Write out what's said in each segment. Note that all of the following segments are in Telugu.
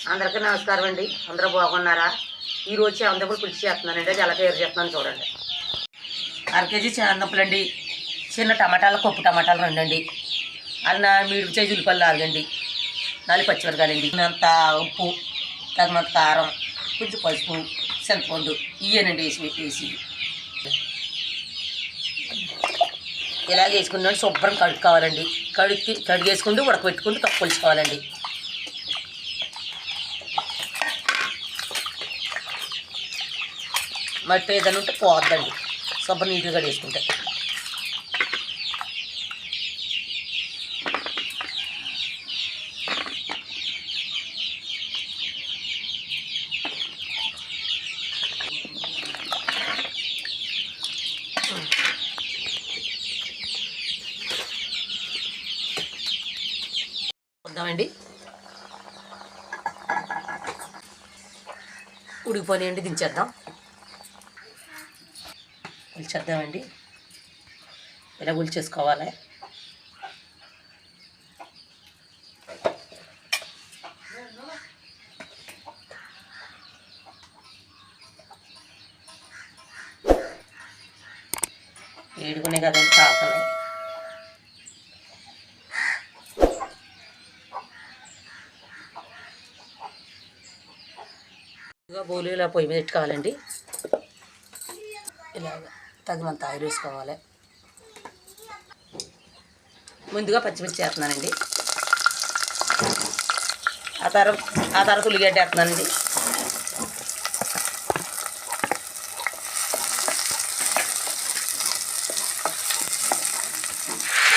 అందరికీ నమస్కారం అండి. అందరూ బాగున్నారా? ఈరోజు చామంతులు పులుసు చేస్తున్నానండి. అది ఎలా తయారు చేస్తున్నాను చూడండి. 1/2 కేజీ చామంతులు అండి. చిన్న టమాటాలు, పప్పు టమాటాలు 2 అండి. అలా మీడియం సైజు ఉల్లిపాయలు 4 అండి. 4 పచ్చిమిరకాయలు అండి. అంత ఉప్పు, తగినంత కారం, కొంచెం పసుపు, చింతపండు ఇవేనండి వేసి ఇలా వేసుకున్నాడు. శుభ్రం కడుక్కోవాలండి. కడిగేసుకుంటూ ఉడకబెట్టుకుంటూ తక్కువలుసుకోవాలండి. మట్టి ఏదైనా ఉంటే పోద్దండి. శుభ్రం నీట్గా కడిగేసుకుంటే. వద్దామండి. ఉడికిపోయినాయండి, దించేద్దాం. ఉల్చేద్దామండి. ఇలా ఉల్చేసుకోవాలి. వేడుకునే కదండి కావాలి. బౌలు ఇలా పొయ్యి మీద పెట్టుకోవాలండి. ఇలాగ తగినంత ఆయిల్ వేసుకోవాలి. ముందుగా పచ్చిమిర్చి వేస్తున్నానండి. ఆ తర్వాత ఉల్లిగడ్డ వేస్తున్నానండి.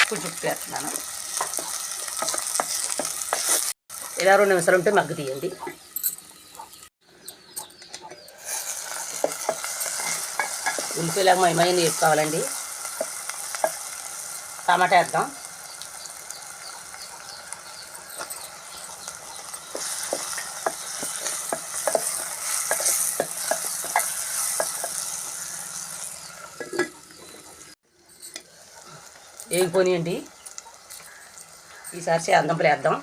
కొంచెం ఉప్పు వేస్తున్నాను. ఇలా 2 నిమిషాలు ఉంటే మగ్గు తీయండి. ఉల్లిపాయలాగా మయమయ్యని వేసుకోవాలండి. టమాటా వేద్దాం. వేగిపోయినాయండి. ఈసారి చామంతులు వేద్దాం.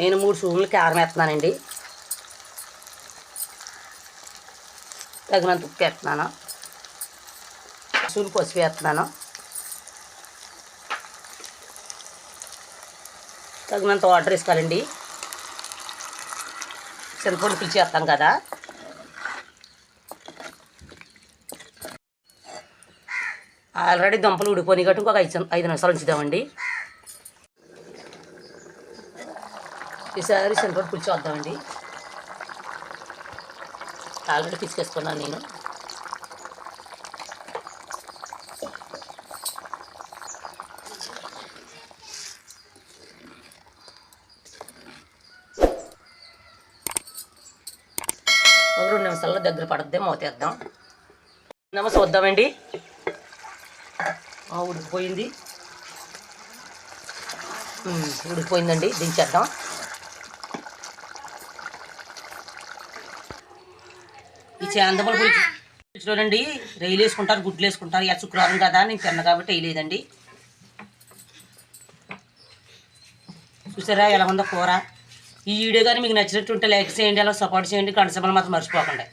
నేను 3 స్పూన్లు కారం వేస్తున్నానండి. తగినంత ఉప్పు వేస్తున్నాను. స్పూన్ పసుపు వేస్తున్నాను. తగినంత వాటర్ వేసుకోవాలండి. చింతపండు పులుసు వేస్తాం కదా. ఆల్రెడీ దుంపలు ఉడిపోయి గట్టు ఇంకొక 5 నిమిషాలు ఉంచుదామండి. ఈసారి చింతపండు పులుసు వద్దామండి. ఆల్రెడీ పిసికేసుకున్నాను నేను. ఒక 2 నిమిషాల్లో దగ్గర పడద్దే మూతేద్దాం. చూద్దామండి. ఉడికిపోయిందండి. దించేద్దాం. ఈ చామంతుల పులుసులోనండి రొయ్యలు వేసుకుంటారు, గుడ్లు వేసుకుంటారు. ఇక శుక్రవారం కదా, నేను తిన్న కాబట్టి వేయలేదండి. చూసారా ఎలా ఉందో కూర. ఈ వీడియో కానీ మీకు నచ్చినట్టుంటే లైక్ చేయండి, అలా సపోర్ట్ చేయండి. గంట సభలు మాత్రం మర్చిపోకండి.